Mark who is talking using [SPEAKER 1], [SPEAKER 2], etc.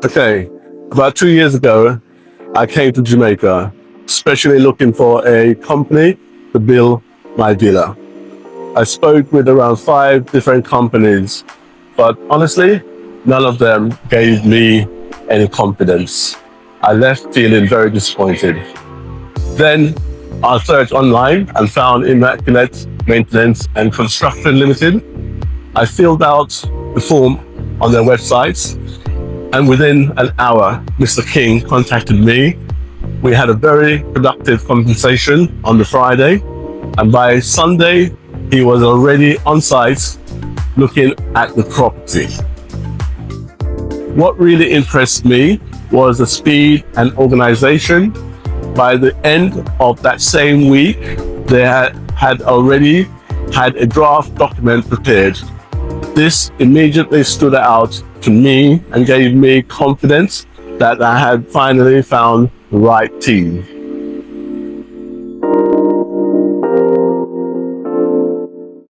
[SPEAKER 1] Okay, about 2 years ago, I came to Jamaica, especially looking for a company to build my villa. I spoke with around 5 different companies, but honestly, none of them gave me any confidence. I left feeling very disappointed. Then I searched online and found Immaculate Maintenance and Construction Limited. I filled out the form on their website, and within an hour, Mr. King contacted me. We had a very productive conversation on the Friday, and by Sunday, he was already on site looking at the property. What really impressed me was the speed and organization. By the end of that same week, they had already had a draft document prepared. This immediately stood out to me and gave me confidence that I had finally found the right team.